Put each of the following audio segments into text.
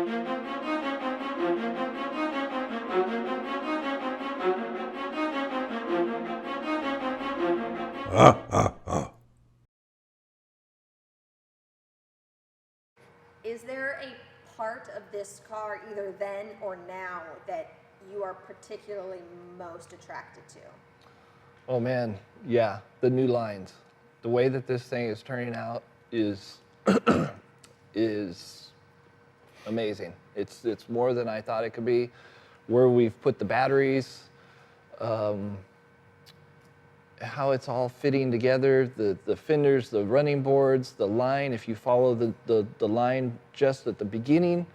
Is there a part of this car, either then or now, that you are particularly most attracted to? Oh man, yeah, the new lines. The way that this thing is turning out is is amazing. It's more than I thought it could be. Where we've put the batteries, how it's all fitting together, the fenders, the running boards, the line. If you follow the line just at the beginning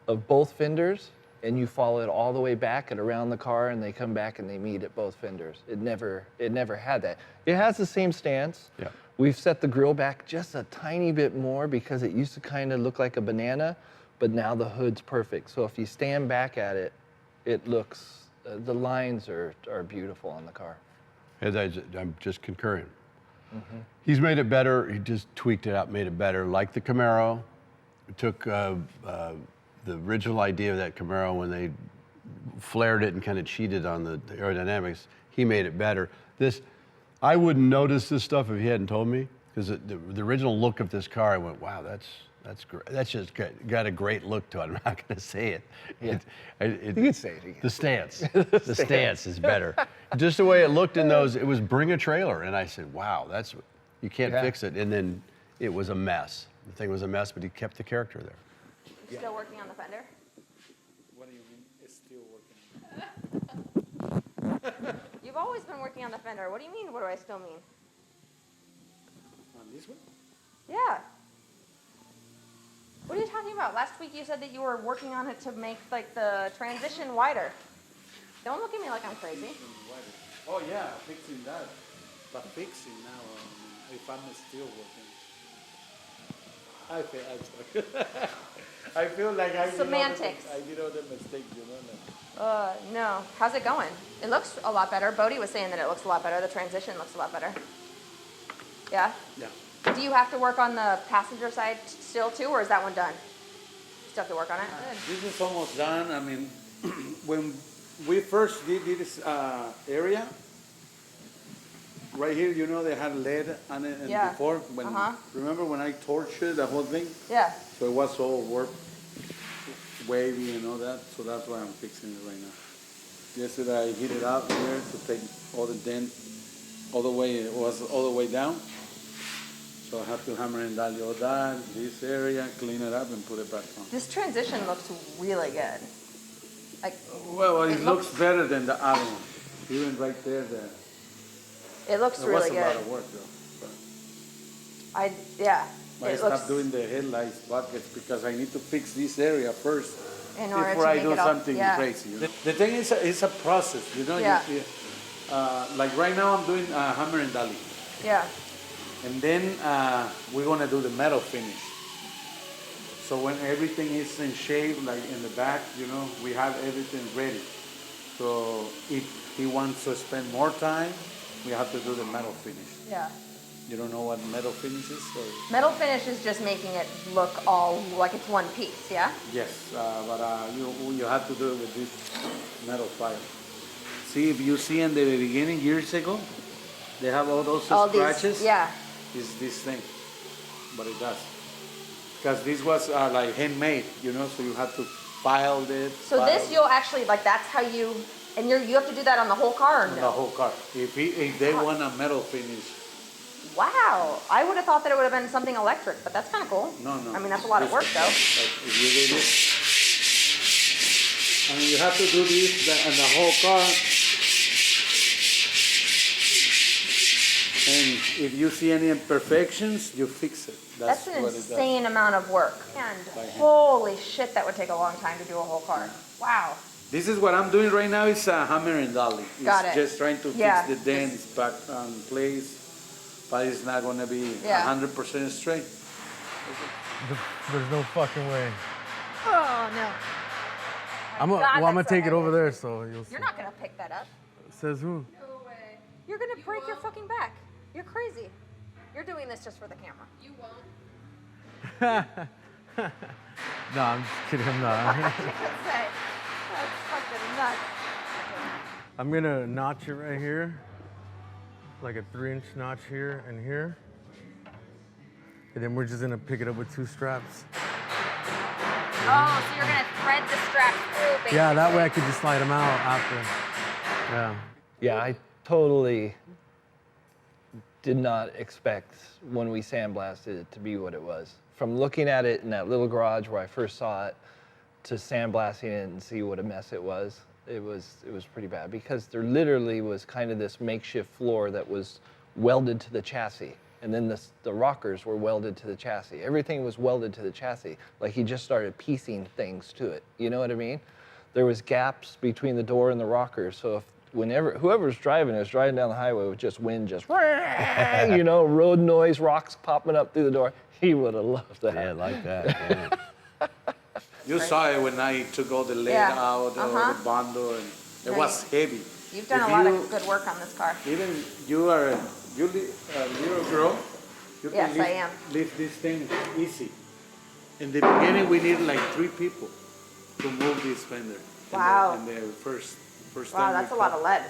of both fenders, and you follow it all the way back and around the car, and they come back and they meet at both fenders. It never had that. It has the same stance. Yeah. We've set the grill back just a tiny bit more because it used to kind of look like a banana, but now the hood's perfect. So if you stand back at it, it looks, the lines are beautiful on the car. I'm just concurring. Mm-hmm. He's made it better. He just tweaked it out, made it better. Like the Camaro, it took the original idea of that Camaro when they flared it and kind of cheated on the aerodynamics. He made it better. I wouldn't notice this stuff if he hadn't told me, because the original look of this car, I went, wow, that's great. That's just got a great look to it. I'm not going to say it. Yeah. You can say it again. The stance. The stance is better. Just the way it looked in those, it was bring a trailer. And I said, wow, you can't fix it. And then it was a mess. The thing was a mess, but he kept the character there. Still working on the fender? What do you mean, it's still working? You've always been working on the fender. What do you mean, what do I still mean? On this one? Yeah. What are you talking about? Last week you said that you were working on it to make like the transition wider. Don't look at me like I'm crazy. Oh yeah, fixing that. But fixing now, if I'm still working. I feel like I Semantics. did all the mistakes, you know. No. How's it going? It looks a lot better. Bodie was saying that it looks a lot better. The transition looks a lot better. Yeah? Yeah. Do you have to work on the passenger side still too, or is that one done? Still have to work on it? This is almost done. I mean, when we first did this area, right here, you know, they had lead on it and Yeah. before. Remember when I tortured the whole thing? Yeah. So it was all warped, wavy and all that. So that's why I'm fixing it right now. Yesterday I heat it up here to take all the dent all the way. It was all the way down. So I have to hammer and dial all that, this area, clean it up and put it back on. This transition looks really good. Like, Well, it looks better than the other one. Even right there, it looks it really was a good. lot of work though. But I It stopped looks doing the headlights buckets because I need to fix this area first in order before to I make do it all, something crazy. You know? The thing is, it's a process, you know. Yeah. Like right now, I'm doing hammer and dolly. Yeah. And then we're gonna do the metal finish. So when everything is in shape, like in the back, you know, we have everything ready. So if he wants to spend more time, we have to do the metal finish. Yeah. You don't know what metal finish is? Or? Metal finish is just making it look all like it's one piece, yeah? Yes, but you have to do it with this metal file. See, if you see in the beginning years ago, they have all those scratches. Yeah. Is this thing, but it does. Because this was like handmade, you know, so you have to file it. So this you'll actually, like that's how you, and you have to do that on the whole car or no? The whole car. If they want a metal finish. Wow, I would have thought that it would have been something electric, but that's kind of cool. No. I mean, that's a lot of work though. Like if you do this, I mean, you have to do this on the whole car. And if you see any imperfections, you fix it. That's an what it does. insane amount of work. And holy shit, that would take a long time to do a whole car. Wow. This is what I'm doing right now. It's a hammer and dolly. Got it. Just trying to fix the dents back on place, but it's not going to be 100% straight. There's no fucking way. Oh no. I'm gonna take it over there, so you'll see. You're not gonna pick that up. Says who? No way. You're gonna break your fucking back. You're crazy. You're doing this just for the camera. You won't. No, I'm just kidding. I'm not. That's fucking nuts. I'm gonna notch it right here, like a 3-inch notch here and here. And then we're just gonna pick it up with 2 straps. Oh, so you're gonna thread the strap through, basically. Yeah, that way I could just slide them out after. Yeah. Yeah, I totally did not expect when we sandblasted it to be what it was. From looking at it in that little garage where I first saw it to sandblasting it and see what a mess it was pretty bad, because there literally was kind of this makeshift floor that was welded to the chassis, and then the rockers were welded to the chassis. Everything was welded to the chassis, like he just started piecing things to it. You know what I mean? There was gaps between the door and the rockers, so if whoever's driving is driving down the highway with just wind, just you know, road noise, rocks popping up through the door, he would have loved that. Yeah, like that. Yeah. You saw it when I took all the lead out, the bundle, and it was heavy. You've done a lot of good work on this car. Even you are a little girl. You Yes, can I am. lift this thing easy. In the beginning, we needed like 3 people to move this fender. Wow. In the first Wow, time. that's a lot of lead.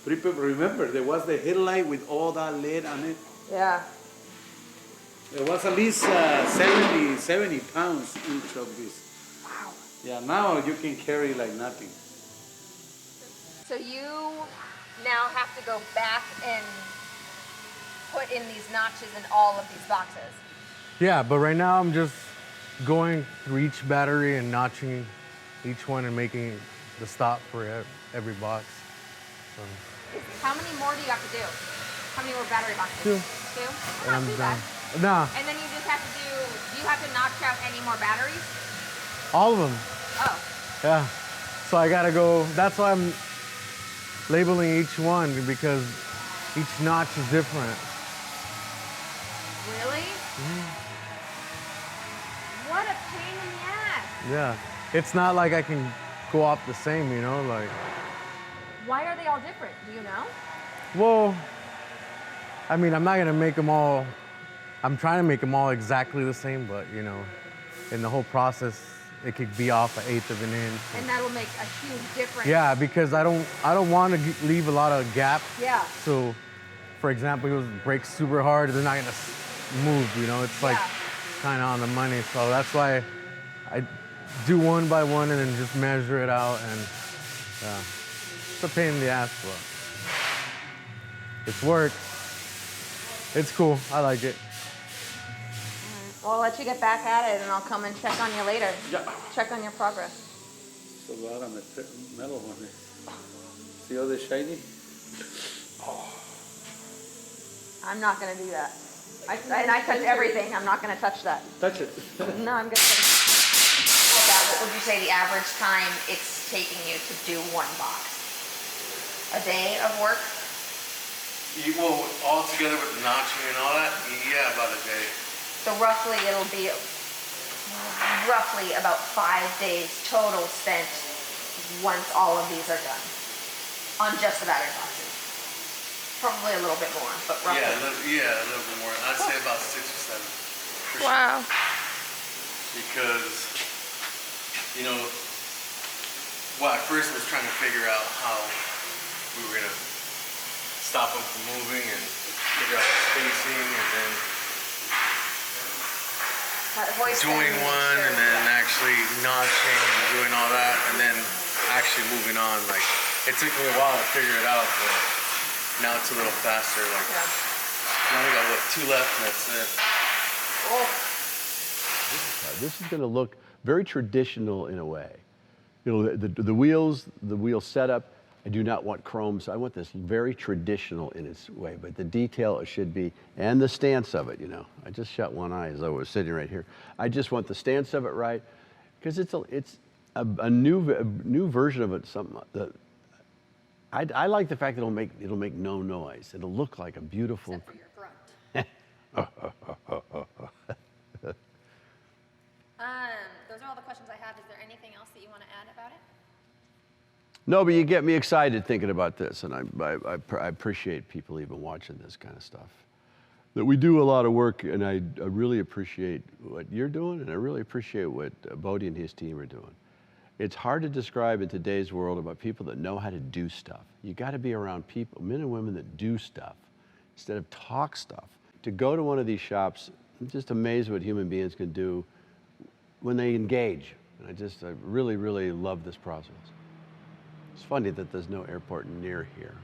3 people. Remember, there was the headlight with all that lead on it. Yeah. There was at least 70 pounds each of this. Wow. Yeah, now you can carry like nothing. So you now have to go back and put in these notches in all of these boxes. Yeah, but right now I'm just going through each battery and notching each one and making the stop for every box. How many more do you have to do? How many more battery boxes? 2. 2? And Not I'm too done. bad. Nah, And then you just have to do you have to notch out any more batteries? all of them. Oh. Yeah. So I gotta go, that's why I'm labeling each one, because each notch is different. Really? What a pain in the ass. Yeah. It's not like I can go off the same, you know, like, Why are they all different? Do you know? well, I mean, I'm not gonna make them all, I'm trying to make them all exactly the same, but you know, in the whole process, it could be off 1/8 of an inch. And that'll make a huge difference. Yeah, because I don't want to leave a lot of gap. Yeah. So, for example, it breaks super hard, they're not gonna move, you know, it's like kind of on the money. So that's why I do one by one and then just measure it out, and yeah, it's a pain in the ass, but it's work. It's cool, I like it. Well, I'll let you get back at it and I'll come and check on you later. Yeah. Check on your progress. So a lot of metal on it. See all the shiny? I'm not gonna do that. I touch everything. I'm not gonna touch that. Touch it. No, I'm good. What would you say the average time it's taking you to do one box? A day of work? Well, all together with the notching and all that, yeah, about a day. So roughly it'll be about 5 days total spent once all of these are done on just the battery boxes. Probably a little bit more, but roughly. Yeah, a little bit more. I'd say about 6 or 7. For Wow. Sure. Because, you know, well, at first I was trying to figure out how we were gonna stop them from moving and figure out the spacing, and then doing one and then actually notching and doing all that, and then actually moving on. Like, it took me a while to figure it out, but now it's a little faster. Like, now we got, what, 2 left, and that's it. This is going to look very traditional in a way. You know, the wheels, the wheel setup, I do not want chrome, so I want this very traditional in its way, but the detail it should be, and the stance of it, you know. I just shut one eye as I was sitting right here. I just want the stance of it right, because it's a new version of it. Something that I like the fact that it'll make no noise. It'll look like a beautiful. Except for your grunt. Those are all the questions I have. Is there anything else that you want to add about it? No, but you get me excited thinking about this, and I appreciate people even watching this kind of stuff. that we do a lot of work, and I really appreciate what you're doing, and I really appreciate what Bodie and his team are doing. It's hard to describe in today's world about people that know how to do stuff. You got to be around people, men and women that do stuff instead of talk stuff. To go to one of these shops, I'm just amazed what human beings can do when they engage. And I really, really love this process. It's funny that there's no airport near here.